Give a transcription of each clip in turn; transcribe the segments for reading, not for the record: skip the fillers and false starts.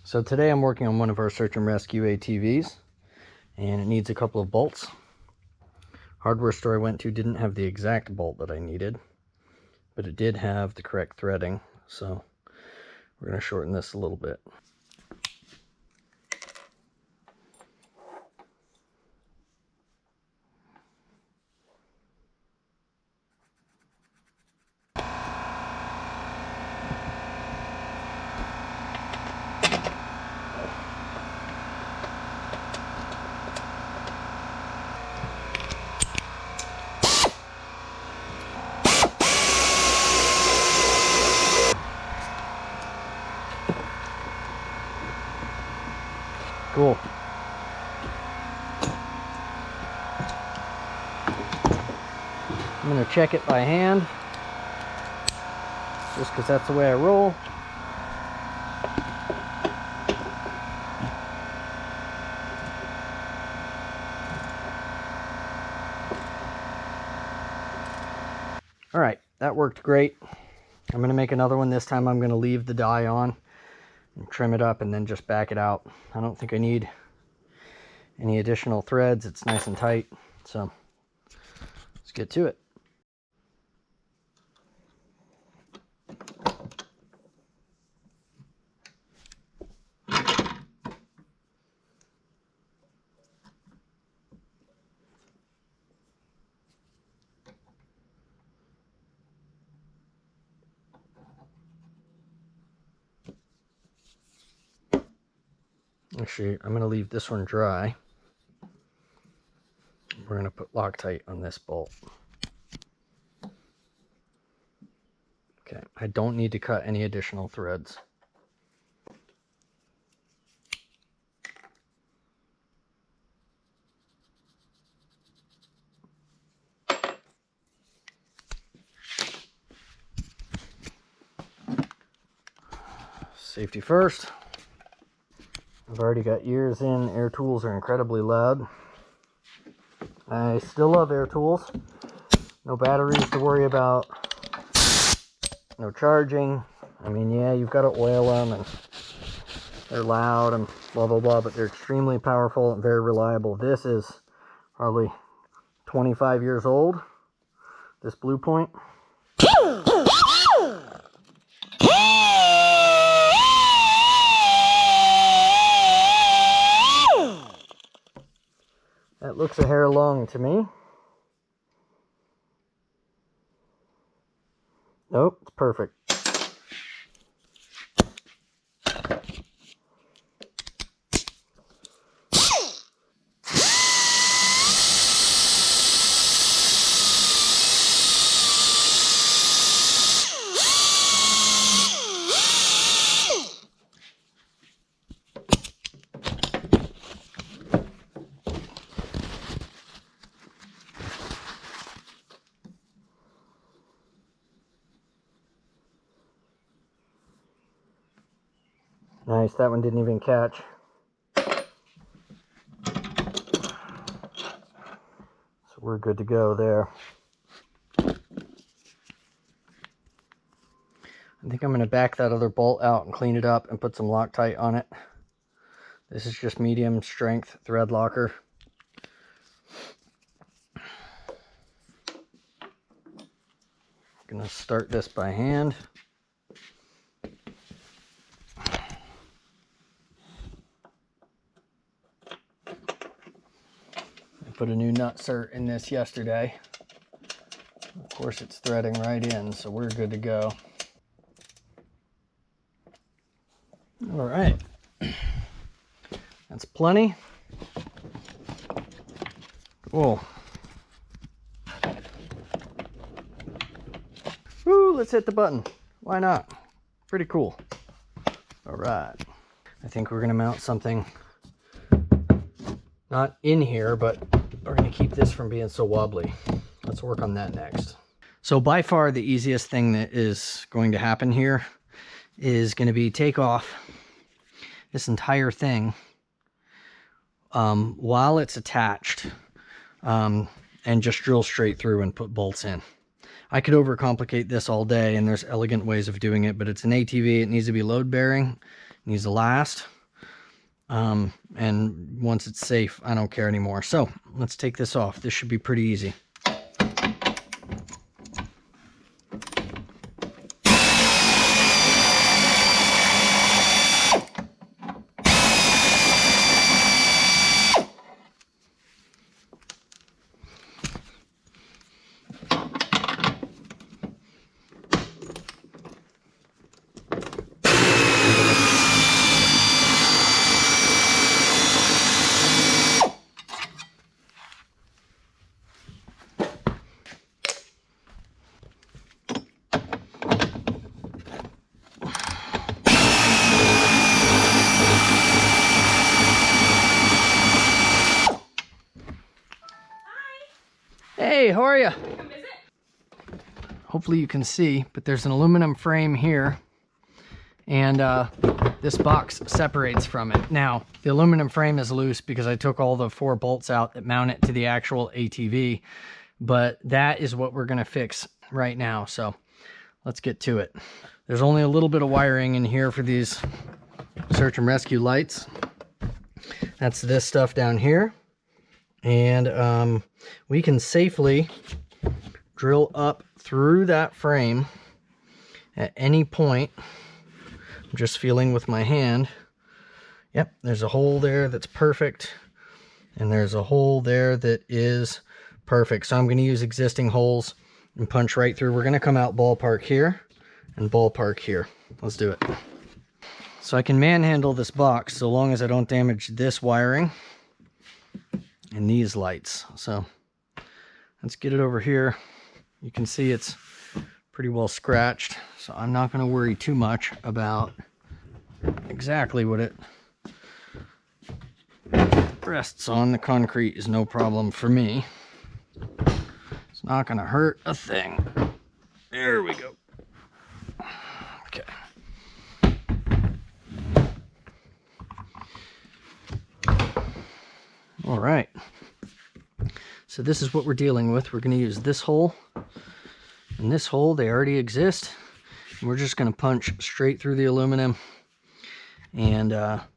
So today I'm working on one of our search and rescue ATVs, and it needs a couple of bolts. Hardware store I went to didn't have the exact bolt that I needed, but it did have the correct threading, so we're going to shorten this a little bit. Cool. I'm going to check it by hand, just because that's the way I roll. All right, that worked great. I'm going to make another one. This time I'm going to leave the die on and trim it up and then just back it out. I don't think I need any additional threads. It's nice and tight, so let's get to it. Actually, I'm going to leave this one dry. We're going to put Loctite on this bolt. Okay, I don't need to cut any additional threads. Safety first. I've already got ears in. Air tools are incredibly loud. I still love air tools. No batteries to worry about. No charging. I mean, yeah, you've got to oil them and they're loud and blah, blah, blah, but they're extremely powerful and very reliable. This is probably 25 years old, this Blue Point. That looks a hair long to me. Nope, it's perfect. Nice, that one didn't even catch. So we're good to go there. I think I'm going to back that other bolt out and clean it up and put some Loctite on it. This is just medium strength thread locker. I'm going to start this by hand. Put a new nutsert in this yesterday. Of course, it's threading right in, so we're good to go. All right, that's plenty. Cool. Woo, let's hit the button. Why not? Pretty cool. All right, I think we're gonna mount something not in here, but we're going to keep this from being so wobbly. Let's work on that next. So by far the easiest thing that is going to happen here is going to be take off this entire thing while it's attached and just drill straight through and put bolts in. I could overcomplicate this all day, and there's elegant ways of doing it, but it's an ATV. It needs to be load bearing. needs to last. And once it's safe, I don't care anymore. So let's take this off. This should be pretty easy. Hey, how are you? Come visit. Hopefully you can see, but there's an aluminum frame here, and this box separates from it. Now, the aluminum frame is loose because I took all the 4 bolts out that mount it to the actual ATV, but that is what we're gonna fix right now, so let's get to it. There's only a little bit of wiring in here for these search and rescue lights. That's this stuff down here. And we can safely drill up through that frame at any point. I'm just feeling with my hand. Yep, there's a hole there that's perfect. And there's a hole there that is perfect. So I'm going to use existing holes and punch right through. We're going to come out ballpark here and ballpark here. Let's do it. So I can manhandle this box so long as I don't damage this wiring and these lights. So let's get it over here. You can see it's pretty well scratched, so I'm not going to worry too much about exactly what it rests on. The concrete is no problem for me. It's not going to hurt a thing. There we go. Okay. All right. So this is what we're dealing with. We're going to use this hole and this hole. They already exist. And we're just going to punch straight through the aluminum, and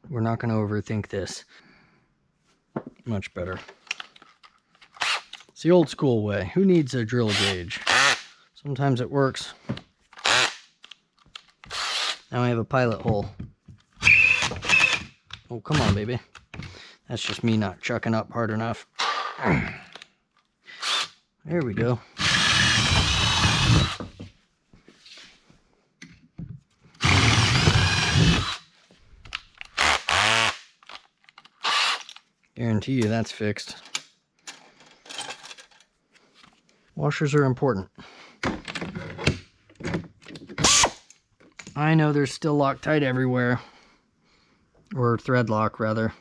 we're not going to overthink this. Much better. It's the old school way. Who needs a drill gauge? Sometimes it works. Now I have a pilot hole. Oh, come on, baby. That's just me not chucking up hard enough. There we go. Guarantee you that's fixed. Washers are important. I know there's still Loctite everywhere, or thread lock rather,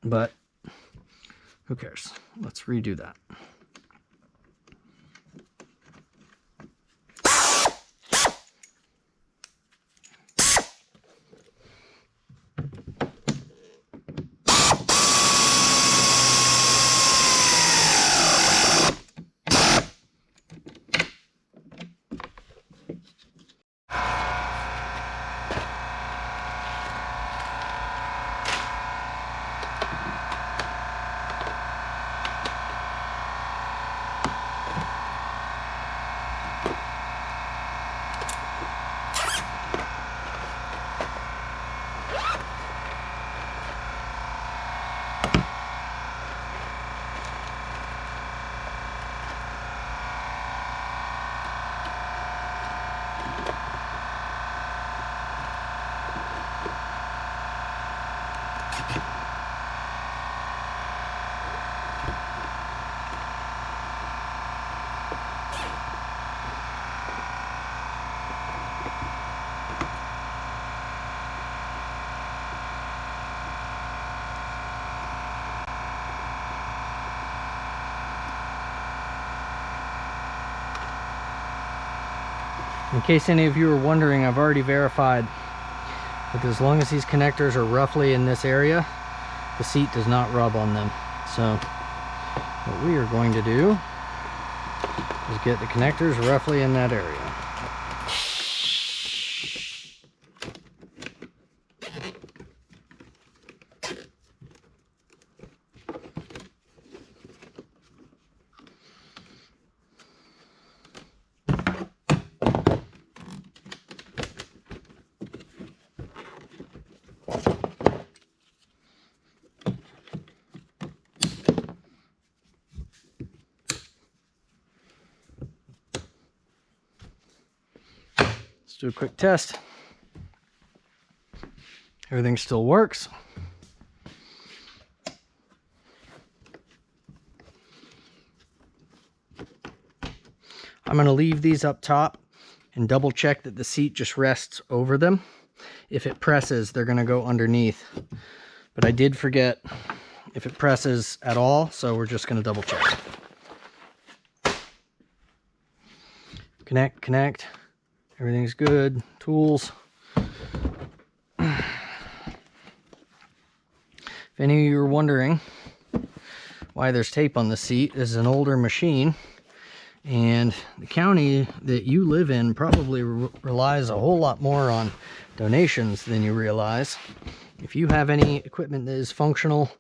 but who cares? Let's redo that. In case any of you are wondering, I've already verified that as long as these connectors are roughly in this area, the seat does not rub on them. So what we are going to do is get the connectors roughly in that area. Let's do a quick test. Everything still works. I'm going to leave these up top and double check that the seat just rests over them. If it presses, they're going to go underneath. But I did forget if it presses at all, so we're just going to double check. Connect. Everything's good. Tools. If any of you are wondering why there's tape on the seat, this is an older machine. And the county that you live in probably relies a whole lot more on donations than you realize. If you have any equipment that is functional,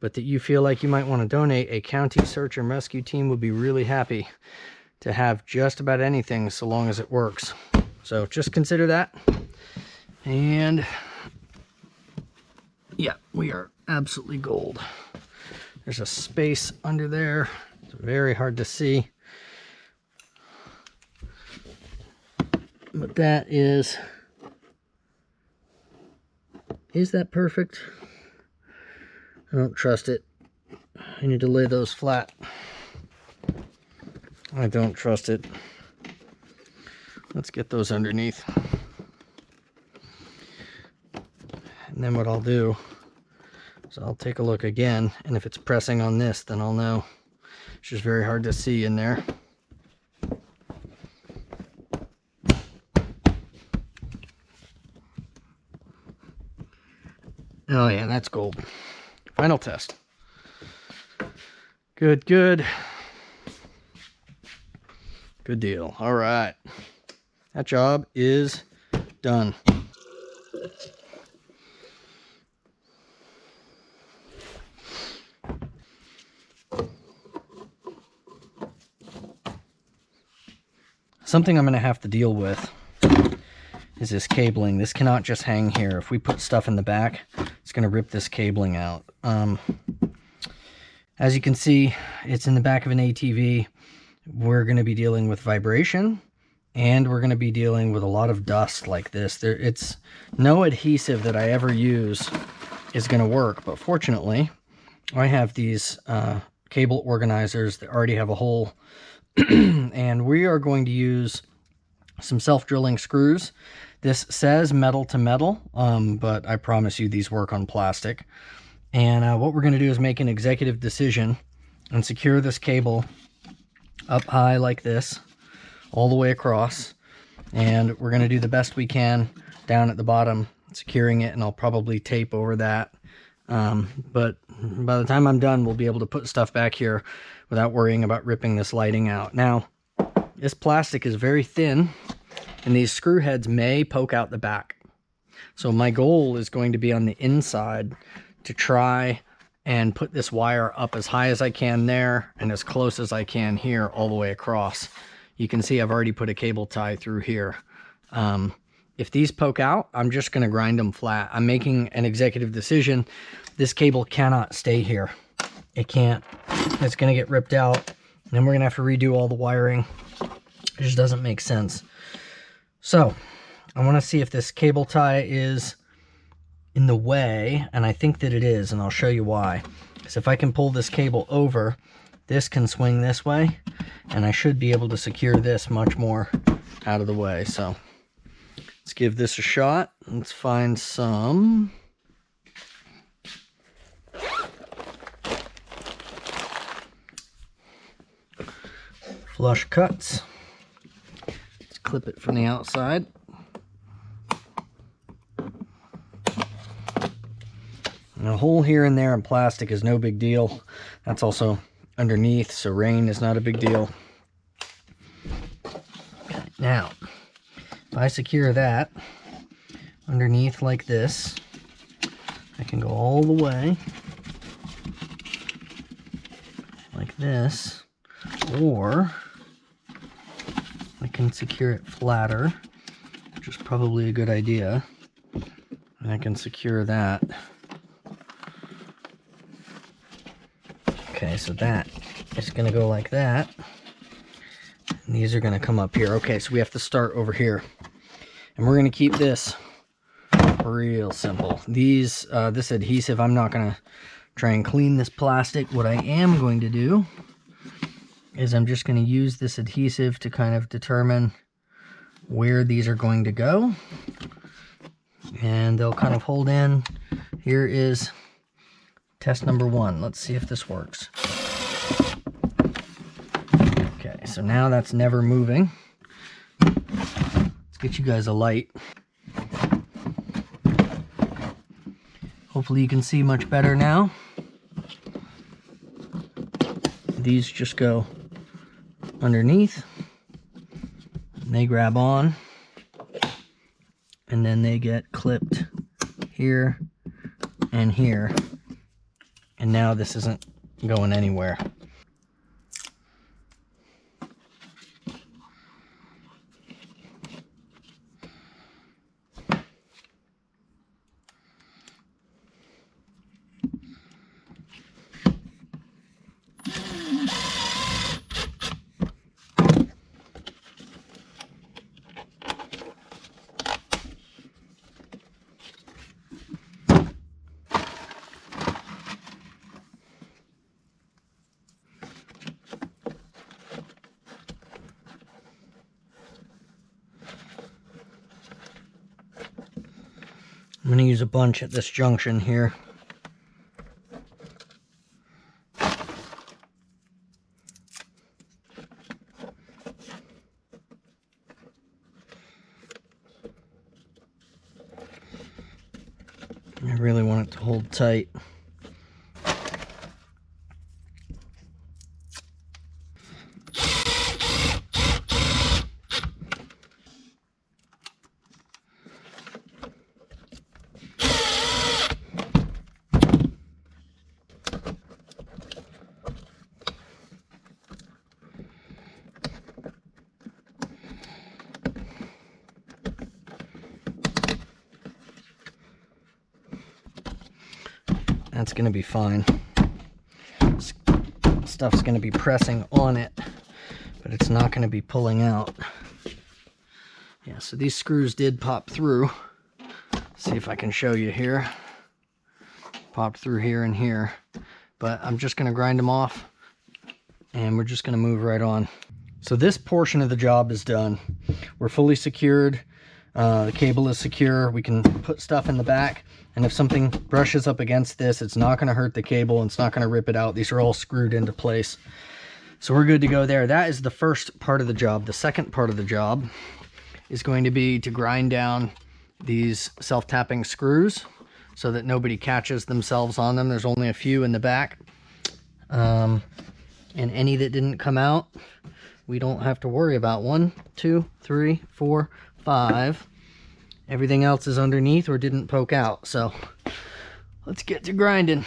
but that you feel like you might want to donate, a county search and rescue team would be really happy to have just about anything so long as it works. So just consider that. And yeah, we are absolutely gold. There's a space under there. It's very hard to see. But that is that perfect? I don't trust it. I need to lay those flat. I don't trust it. Let's get those underneath. And then what I'll do is I'll take a look again, and if it's pressing on this, then I'll know. It's just very hard to see in there. Oh yeah, that's gold. Final test. Good. Good deal. All right. That job is done. Something I'm going to have to deal with is this cabling. This cannot just hang here. If we put stuff in the back, it's going to rip this cabling out. As you can see, it's in the back of an ATV. We're going to be dealing with vibration, and we're going to be dealing with a lot of dust like this. It's no adhesive that I ever use is going to work, but fortunately, I have these cable organizers that already have a hole, and we are going to use some self-drilling screws. This says metal to metal, but I promise you these work on plastic. And what we're going to do is make an executive decision and secure this cable up high like this, all the way across. And we're going to do the best we can down at the bottom, securing it, and I'll probably tape over that. But by the time I'm done, we'll be able to put stuff back here without worrying about ripping this lighting out. Now, this plastic is very thin, and these screw heads may poke out the back. So my goal is going to be on the inside to try and put this wire up as high as I can there and as close as I can here all the way across. You can see I've already put a cable tie through here. If these poke out, I'm just going to grind them flat. I'm making an executive decision. This cable cannot stay here. It can't. It's going to get ripped out. And then we're going to have to redo all the wiring. It just doesn't make sense. So I want to see if this cable tie is in the way, and I think that it is, and I'll show you why. Because if I can pull this cable over, this can swing this way, and I should be able to secure this much more out of the way. So let's give this a shot. Let's find some flush cuts. Let's clip it from the outside. And a hole here and there in plastic is no big deal. That's also underneath, so rain is not a big deal. Okay, now, if I secure that underneath like this, I can go all the way like this, or I can secure it flatter, which is probably a good idea. I can secure that. Okay, so that is going to go like that. And these are going to come up here. Okay, so we have to start over here. And we're going to keep this real simple. This adhesive, I'm not going to try and clean this plastic. What I am going to do is I'm just going to use this adhesive to kind of determine where these are going to go. And they'll kind of hold in. Here is test number 1. Let's see if this works. Okay, so now that's never moving. Let's get you guys a light. Hopefully you can see much better now. These just go underneath. And they grab on. And then they get clipped here and here. And now this isn't going anywhere. I'm going to use a bunch at this junction here. I really want it to hold tight. That's going to be fine. Stuff's going to be pressing on it, but it's not going to be pulling out. Yeah, so these screws did pop through. See if I can show you here. Popped through here and here, but I'm just going to grind them off and we're just going to move right on. So this portion of the job is done. We're fully secured. The cable is secure. We can put stuff in the back, and if something brushes up against this, it's not going to hurt the cable and it's not going to rip it out. These are all screwed into place. So we're good to go there. That is the first part of the job. The second part of the job is going to be to grind down these self-tapping screws so that nobody catches themselves on them. There's only a few in the back. And any that didn't come out, we don't have to worry about. 1, 2, 3, 4, 5. Everything else is underneath or didn't poke out. So let's get to grinding.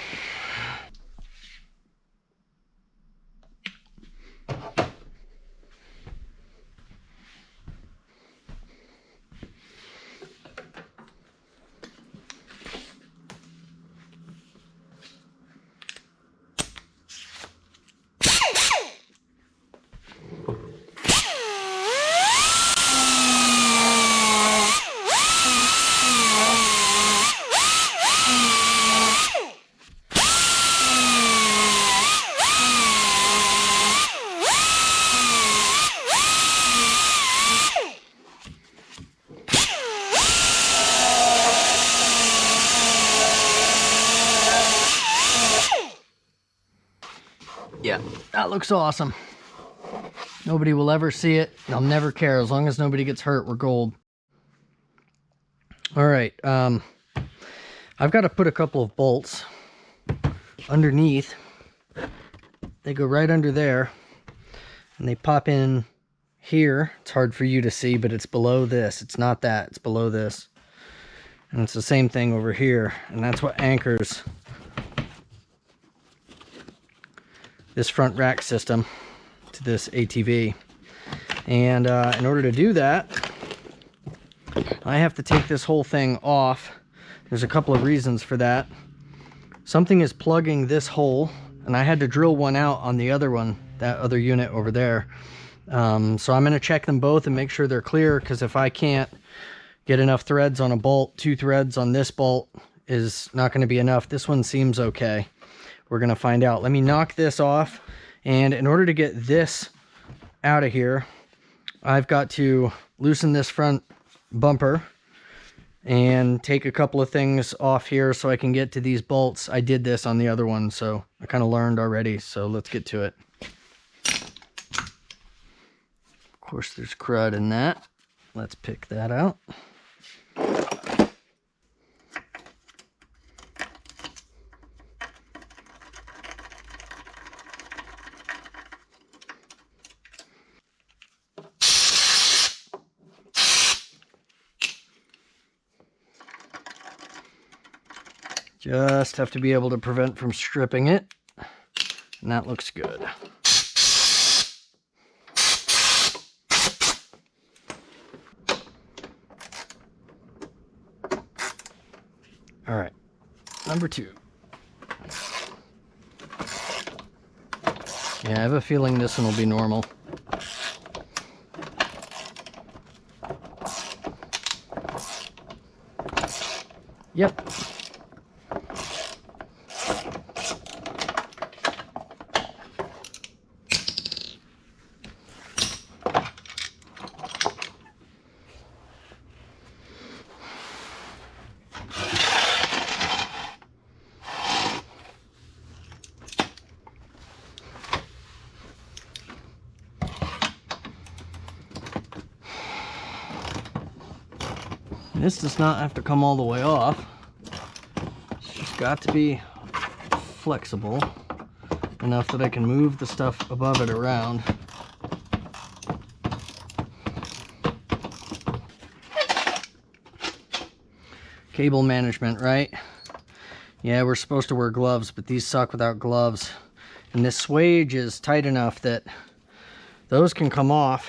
Yeah, that looks awesome. Nobody will ever see it. I'll never care. As long as nobody gets hurt, we're gold. All right. I've got to put a couple of bolts underneath. They go right under there, and they pop in here. It's hard for you to see, but it's below this. It's not that. It's below this. And it's the same thing over here, and that's what anchors this front rack system to this ATV. And in order to do that, I have to take this whole thing off There's a couple of reasons for that. Something is plugging this hole, and I had to drill one out on the other one, that other unit over there. So I'm going to check them both and make sure they're clear, because if I can't get enough threads on a bolt, 2 threads on this bolt is not going to be enough. This one seems okay. We're going to find out. Let me knock this off, and in order to get this out of here, I've got to loosen this front bumper and take a couple of things off here so I can get to these bolts. I did this on the other one, so I kind of learned already, so let's get to it. Of course, there's crud in that. Let's pick that out. Just have to be able to prevent from stripping it, and that looks good. All right, number 2. Yeah, I have a feeling this one will be normal. Yep. This does not have to come all the way off. It's just got to be flexible enough that I can move the stuff above it around. Cable management, right? Yeah, we're supposed to wear gloves, but these suck without gloves. And this swage is tight enough that those can come off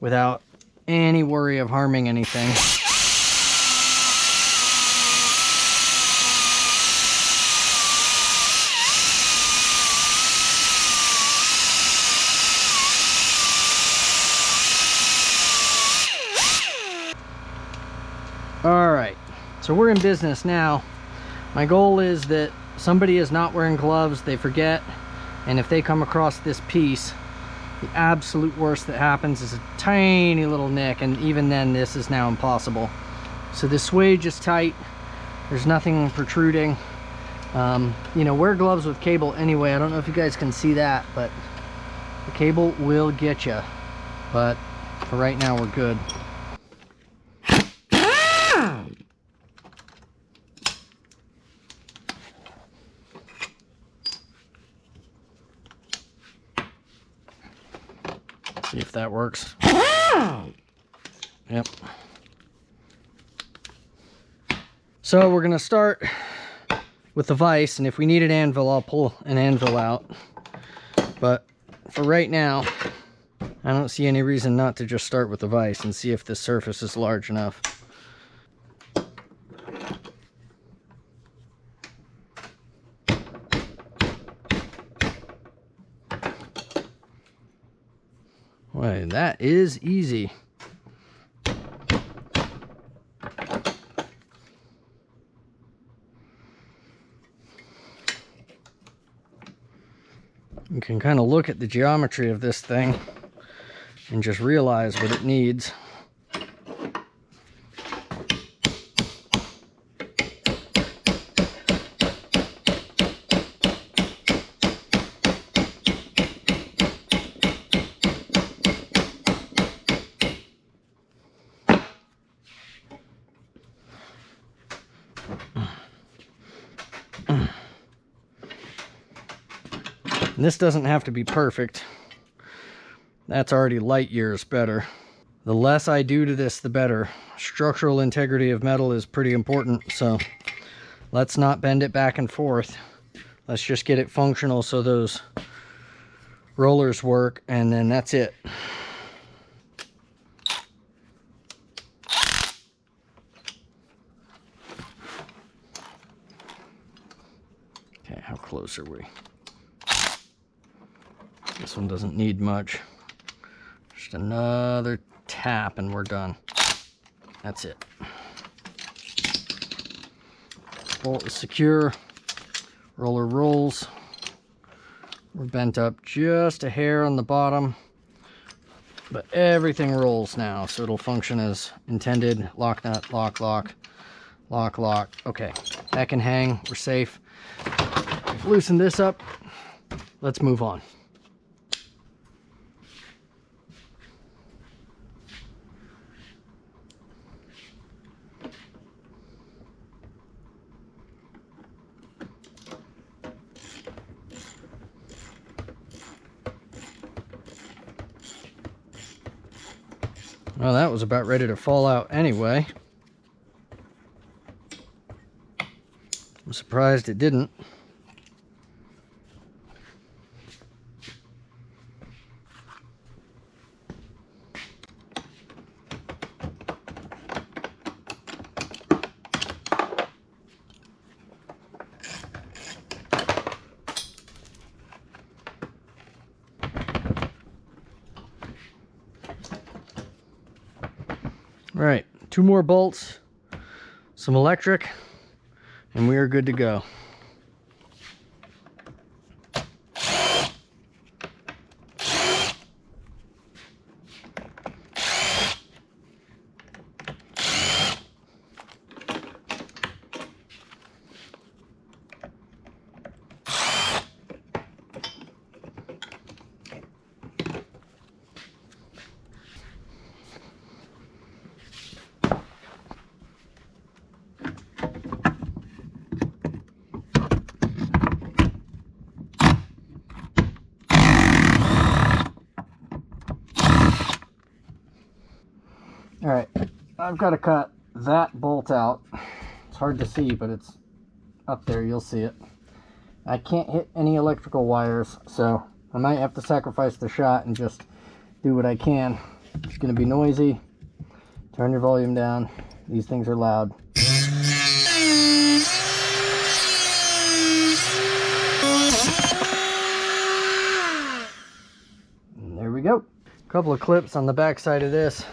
without any worry of harming anything. All right, so we're in business now. My goal is that somebody is not wearing gloves, they forget, and if they come across this piece, the absolute worst that happens is a tiny little nick, and even then this is now impossible. So this swage is tight, there's nothing protruding. You know, wear gloves with cable anyway. I don't know if you guys can see that, but the cable will get you. But for right now, we're good. See if that works. Yep. So we're gonna start with the vise, and if we need an anvil, I'll pull an anvil out. But for right now, I don't see any reason not to just start with the vise and see if the surface is large enough. Boy, that is easy. You can kind of look at the geometry of this thing and just realize what it needs. And this doesn't have to be perfect. That's already light years better. The less I do to this, the better. Structural integrity of metal is pretty important, so let's not bend it back and forth. Let's just get it functional so those rollers work, and then that's it. close are we? This one doesn't need much. Just another tap and we're done. That's it. Bolt is secure. Roller rolls. We're bent up just a hair on the bottom, but everything rolls now, so it'll function as intended. Lock nut, lock, lock, lock, lock. Okay, that can hang. We're safe. Loosen this up. Let's move on. Well, that was about ready to fall out anyway. I'm surprised it didn't. All right, 2 more bolts, some electric, and we are good to go. All right, I've got to cut that bolt out. It's hard to see, but it's up there. You'll see it. I can't hit any electrical wires, so I might have to sacrifice the shot and just do what I can. It's going to be noisy. Turn your volume down. These things are loud. And there we go. A couple of clips on the back side of this,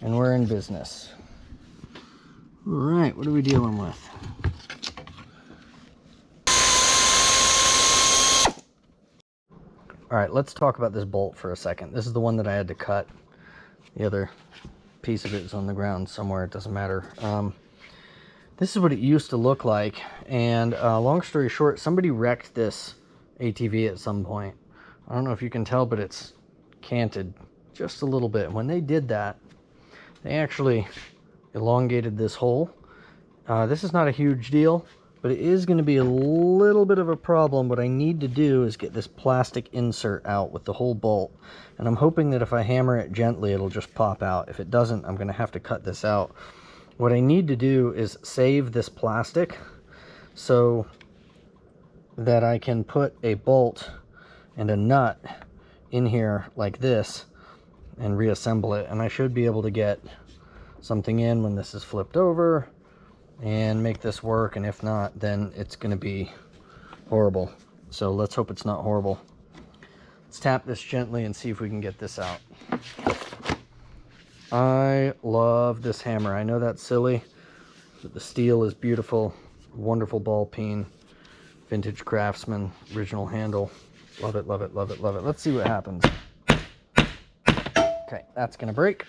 and we're in business. All right, what are we dealing with? All right, let's talk about this bolt for a second. This is the one that I had to cut. The other piece of it is on the ground somewhere. It doesn't matter. This is what it used to look like. And long story short, somebody wrecked this ATV at some point. I don't know if you can tell, but it's canted just a little bit. When they did that, they actually elongated this hole. This is not a huge deal, but it is going to be a little bit of a problem. What I need to do is get this plastic insert out with the whole bolt, and I'm hoping that if I hammer it gently, it'll just pop out. If it doesn't, I'm going to have to cut this out. What I need to do is save this plastic so that I can put a bolt and a nut in here like this and reassemble it, and I should be able to get something in when this is flipped over and make this work. And if not, then it's going to be horrible. So let's hope it's not horrible. Let's tap this gently and see if we can get this out. I love this hammer. I know that's silly, but the steel is beautiful. Wonderful ball peen, vintage Craftsman, original handle. Love it, love it, love it, love it. Let's see what happens. Okay, that's gonna break.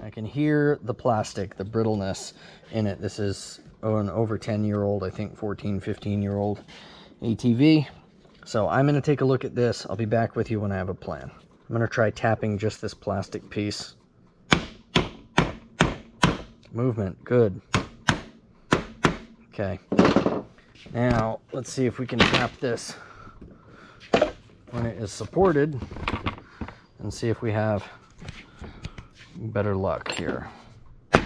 I can hear the plastic, the brittleness in it. This is an over 10-year-old, I think 14, 15-year-old ATV. So I'm gonna take a look at this. I'll be back with you when I have a plan. I'm gonna try tapping just this plastic piece. Movement, good. Okay, now let's see if we can tap this when it is supported and see if we have better luck here. I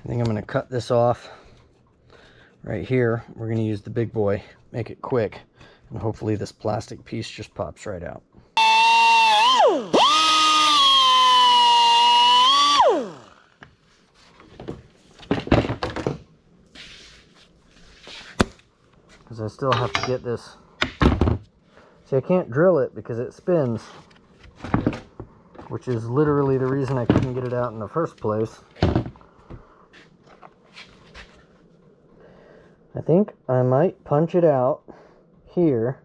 think I'm going to cut this off right here. We're going to use the big boy, make it quick, and hopefully this plastic piece just pops right out. I still have to get this. See, I can't drill it because it spins, which is literally the reason I couldn't get it out in the first place. I think I might punch it out here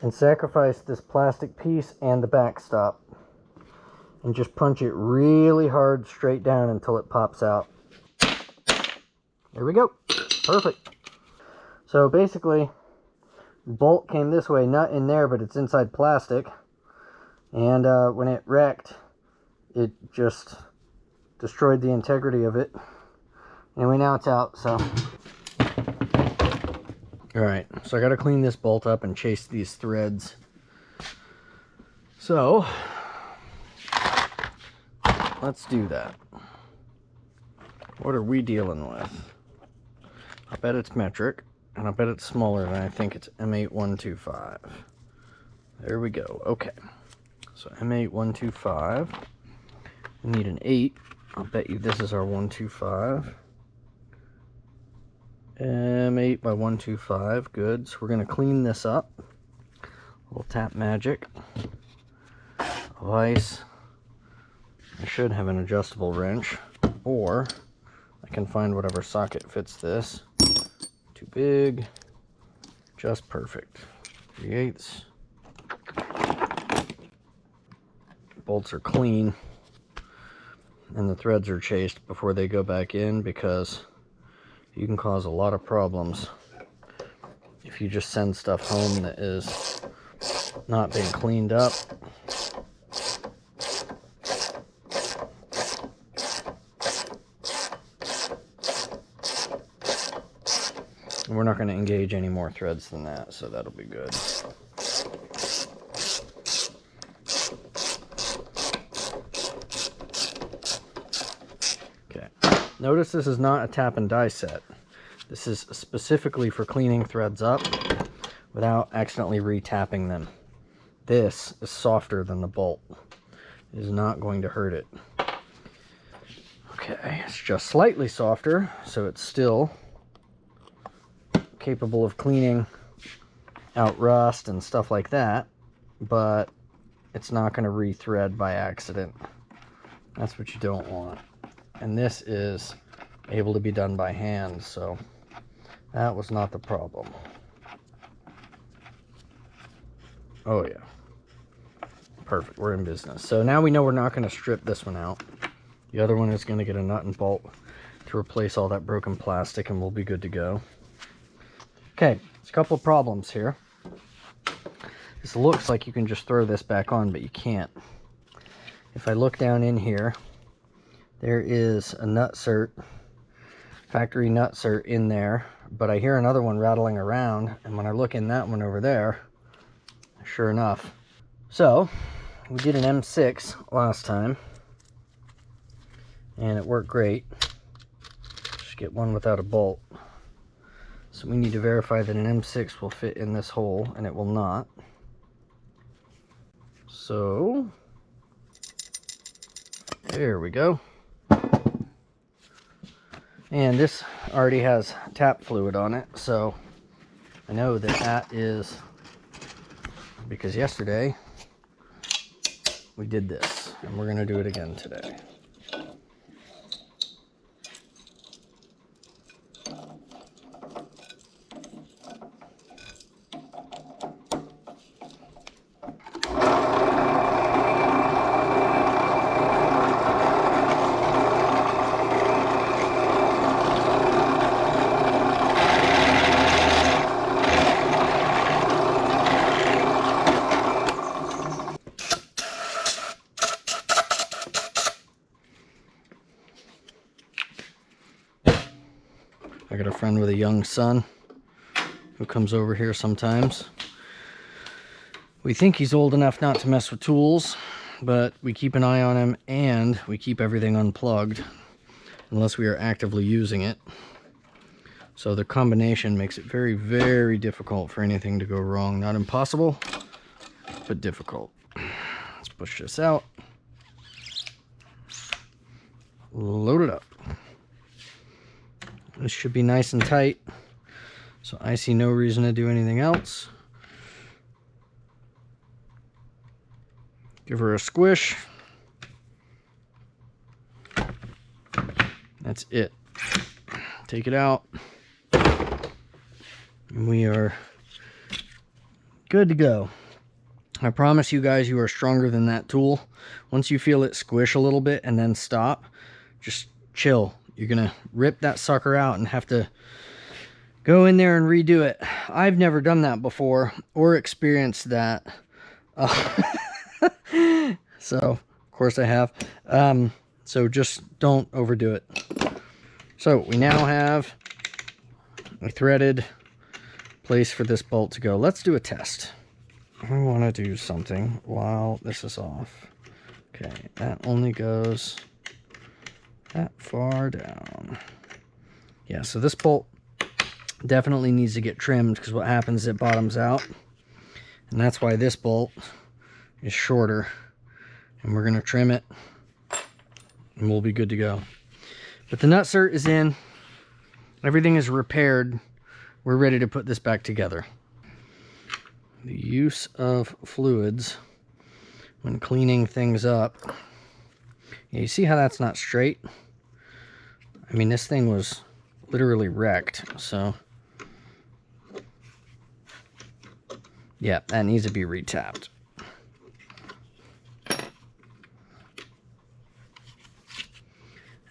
and sacrifice this plastic piece and the backstop and just punch it really hard straight down until it pops out. There we go. Perfect. So basically, bolt came this way, nut in there, but it's inside plastic. And when it wrecked, it just destroyed the integrity of it. Anyway, now it's out, so. Alright, so I gotta clean this bolt up and chase these threads. So, let's do that. What are we dealing with? I bet it's metric. And I bet it's smaller than I think. It's M8125. There we go. Okay. So M8125. We need an 8. I'll bet you this is our 125. M8 by 125. Good. So we're going to clean this up. A little tap magic. A vise. I should have an adjustable wrench. Or I can find whatever socket fits this. Too big, just perfect. 3/8. Bolts are clean, and the threads are chased before they go back in, because you can cause a lot of problems if you just send stuff home that is not being cleaned up. And we're not going to engage any more threads than that, so that'll be good. Okay. Notice this is not a tap and die set. This is specifically for cleaning threads up without accidentally re-tapping them. This is softer than the bolt. It is not going to hurt it. Okay, it's just slightly softer, so it's still capable of cleaning out rust and stuff like that, but it's not going to re-thread by accident. That's what you don't want. And this is able to be done by hand, so that was not the problem. Oh yeah, perfect, we're in business. So now we know we're not going to strip this one out. The other one is going to get a nut and bolt to replace all that broken plastic, and we'll be good to go. Okay, there's a couple of problems here. This looks like you can just throw this back on, but you can't. If I look down in here, there is a nutsert, factory nutsert in there, but I hear another one rattling around, and when I look in that one over there, sure enough. So, we did an M6 last time, and it worked great. Just get one without a bolt. So we need to verify that an M6 will fit in this hole, and it will not. So, there we go. And this already has tap fluid on it, so I know that that is because yesterday we did this, and we're going to do it again today. I got a friend with a young son who comes over here sometimes. We think he's old enough not to mess with tools, but we keep an eye on him, and we keep everything unplugged unless we are actively using it. So the combination makes it very, very difficult for anything to go wrong. Not impossible, but difficult. Let's push this out. Load it up. This should be nice and tight. So I see no reason to do anything else. Give her a squish. That's it. Take it out. And we are good to go. I promise you guys, you are stronger than that tool. Once you feel it squish a little bit and then stop, just chill. You're gonna rip that sucker out and have to go in there and redo it. I've never done that before or experienced that. So, of course I have. So just don't overdo it. So we now have a threaded place for this bolt to go. Let's do a test. I want to do something while this is off. Okay, that only goes that far down. Yeah, so this bolt definitely needs to get trimmed, because what happens is it bottoms out. And that's why this bolt is shorter. And we're going to trim it, and we'll be good to go. But the nutsert is in. Everything is repaired. We're ready to put this back together. The use of fluids when cleaning things up. Yeah, you see how that's not straight? I mean, this thing was literally wrecked, so yeah, that needs to be retapped.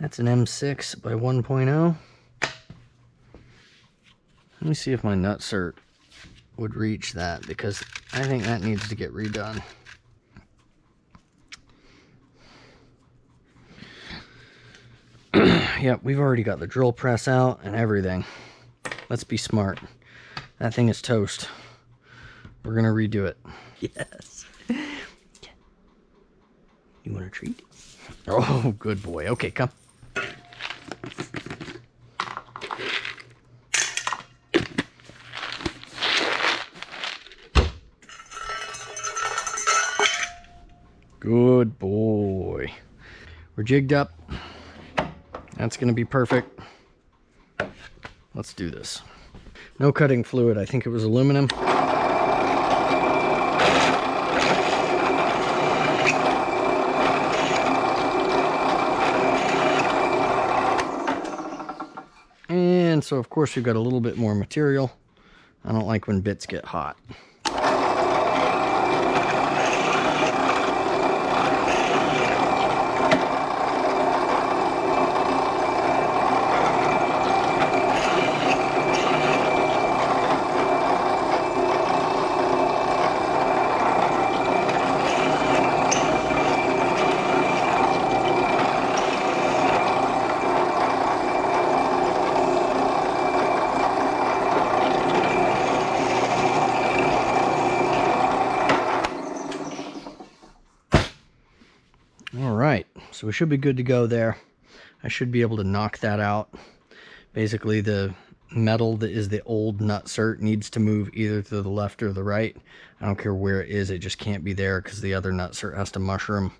That's an M6 by 1.0. Let me see if my nutsert would reach that, because I think that needs to get redone. Yep, we've already got the drill press out and everything. Let's be smart. That thing is toast. We're gonna redo it. Yes. You want a treat? Oh, good boy. Okay, come. Good boy. We're jigged up. That's gonna be perfect. Let's do this. No cutting fluid. I think it was aluminum. And so of course we've got a little bit more material. I don't like when bits get hot. So we should be good to go there. I should be able to knock that out. Basically, the metal that is the old nutsert needs to move either to the left or the right. I don't care where it is, it just can't be there because the other nutsert has to mushroom.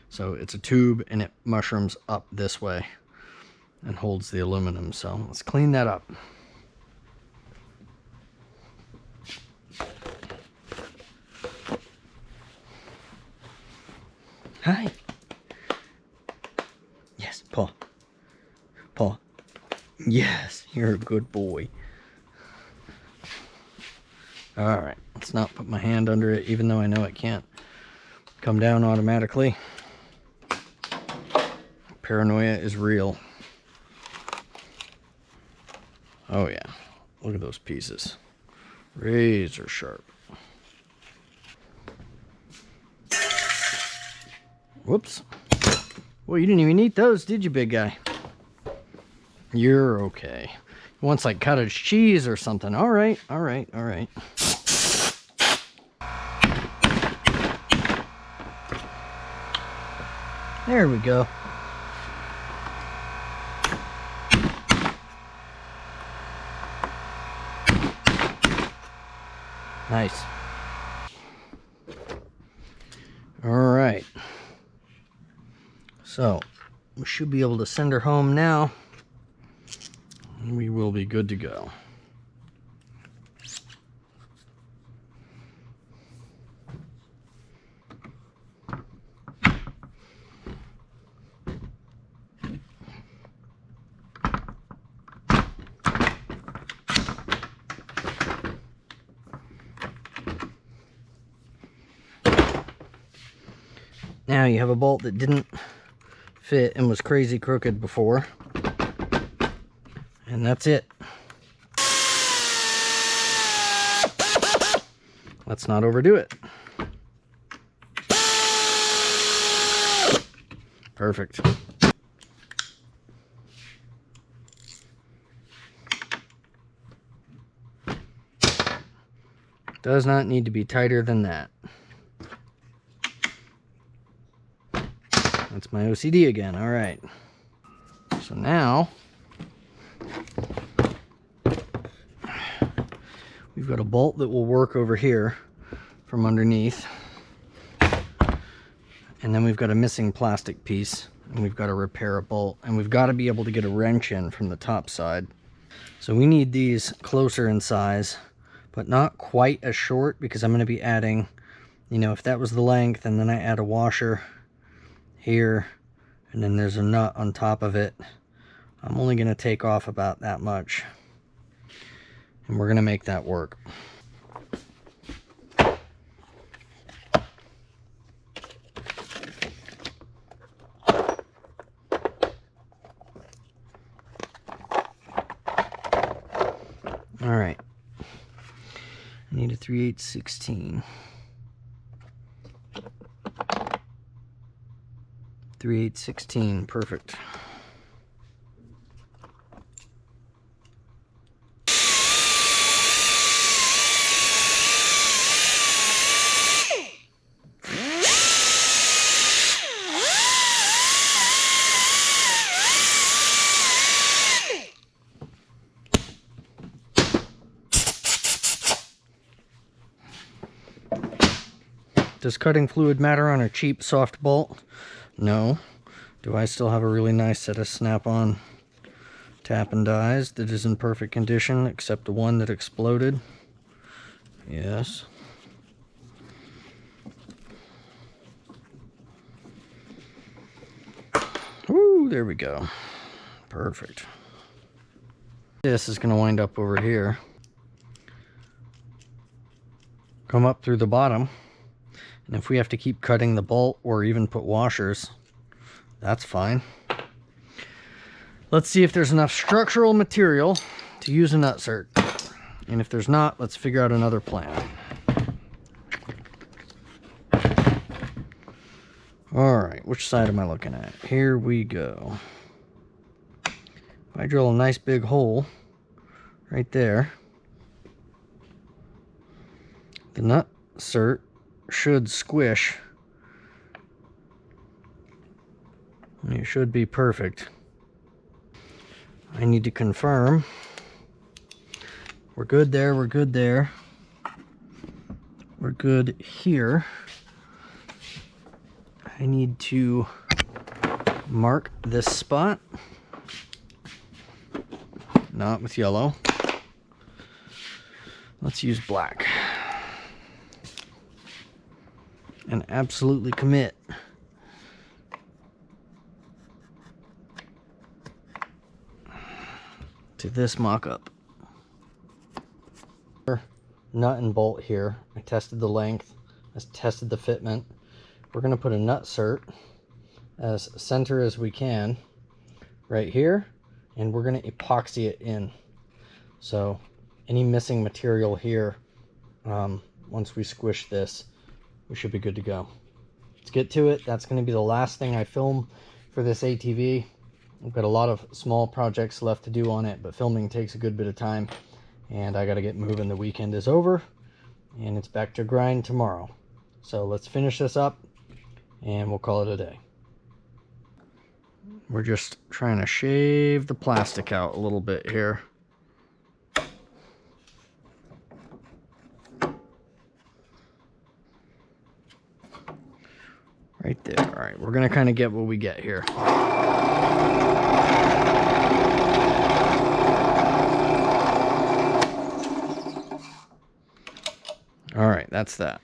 So it's a tube and it mushrooms up this way and holds the aluminum. So let's clean that up. Hi. Yes, paw. Paw. Yes, you're a good boy. Alright, let's not put my hand under it, even though I know it can't come down automatically. Paranoia is real. Oh yeah, look at those pieces. Razor sharp. Whoops. Well, you didn't even eat those, did you, big guy? You're okay. You want like cottage cheese or something. All right, all right, all right. There we go. Nice. All right. So, we should be able to send her home now. We will be good to go. Now you have a bolt that didn't fit and was crazy crooked before. And that's it. Let's not overdo it. Perfect. Does not need to be tighter than that. That's my OCD again. All right. So now we've got a bolt that will work over here from underneath. And then we've got a missing plastic piece, and we've got to repair a bolt, and we've got to be able to get a wrench in from the top side. So we need these closer in size, but not quite as short, because I'm going to be adding, you know, if that was the length and then I add a washer here and then there's a nut on top of it, I'm only going to take off about that much, and we're going to make that work. All right, I need a 3/8/16. 3/8/16, perfect. Does cutting fluid matter on a cheap soft bolt? No. Do I still have a really nice set of snap-on tap and dies that is in perfect condition, except the one that exploded? Yes. Woo, there we go. Perfect. This is going to wind up over here. Come up through the bottom. And if we have to keep cutting the bolt or even put washers, that's fine. Let's see if there's enough structural material to use a nutsert. And if there's not, let's figure out another plan. All right, which side am I looking at? Here we go. If I drill a nice big hole right there, the nutsert should squish. It should be perfect. I need to confirm. We're good there, we're good there. We're good here. I need to mark this spot. Not with yellow. Let's use black. And absolutely commit to this mock-up. Nut and bolt here. I tested the length. I tested the fitment. We're going to put a nutsert as center as we can right here, and we're going to epoxy it in. So any missing material here, once we squish this, we should be good to go. Let's get to it. That's going to be the last thing I film for this ATV. I've got a lot of small projects left to do on it, but filming takes a good bit of time, and I got to get moving. The weekend is over, and it's back to grind tomorrow. So let's finish this up, and we'll call it a day. We're just trying to shave the plastic out a little bit here. Right there. All right, we're going to kind of get what we get here. All right, that's that.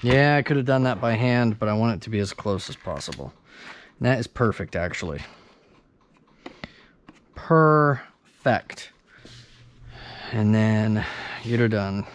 Yeah, I could have done that by hand, but I want it to be as close as possible. And that is perfect, actually. Perfect. And then you're done.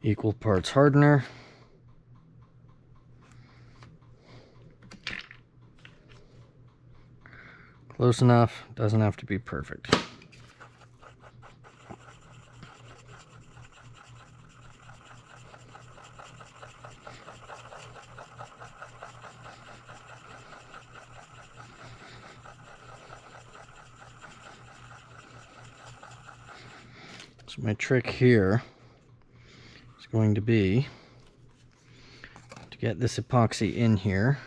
Equal parts hardener. Close enough, doesn't have to be perfect. So my trick here is going to be to get this epoxy in here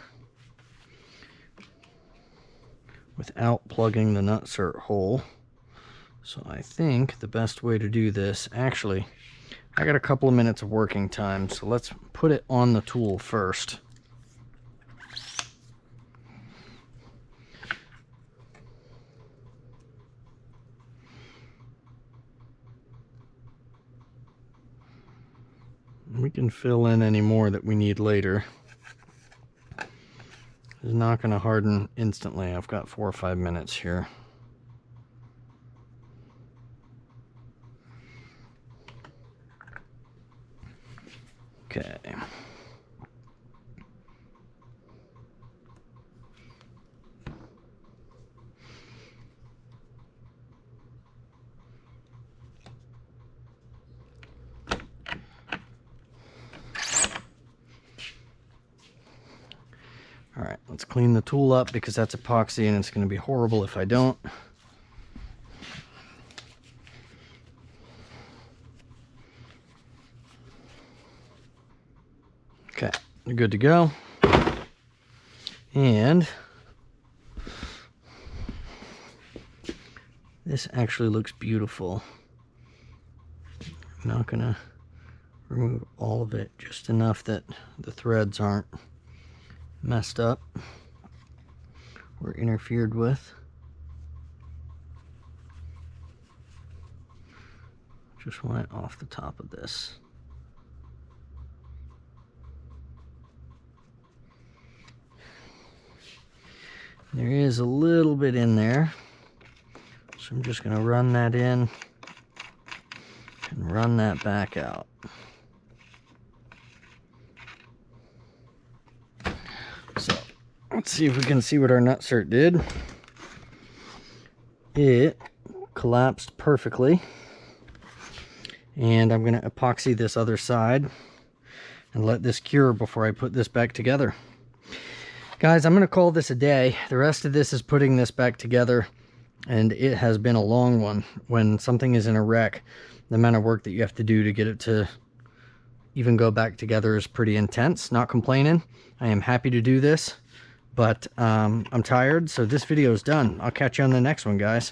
without plugging the nutsert hole. So I think the best way to do this, actually, I got a couple of minutes of working time, so let's put it on the tool first. We can fill in any more that we need later. It's not going to harden instantly. I've got 4 or 5 minutes here. Okay. All right, let's clean the tool up because that's epoxy and it's going to be horrible if I don't. Okay, you're good to go. And this actually looks beautiful. I'm not going to remove all of it, just enough that the threads aren't messed up or interfered with. Just want it off the top of this. There is a little bit in there, so I'm just going to run that in and run that back out. So let's see if we can see what our nutsert did. It collapsed perfectly, and I'm going to epoxy this other side and let this cure before I put this back together. Guys, I'm going to call this a day. The rest of this is putting this back together, and it has been a long one. When something is in a wreck, the amount of work that you have to do to get it to even go back together is pretty intense. Not complaining. I am happy to do this, but I'm tired, so this video is done. I'll catch you on the next one, guys.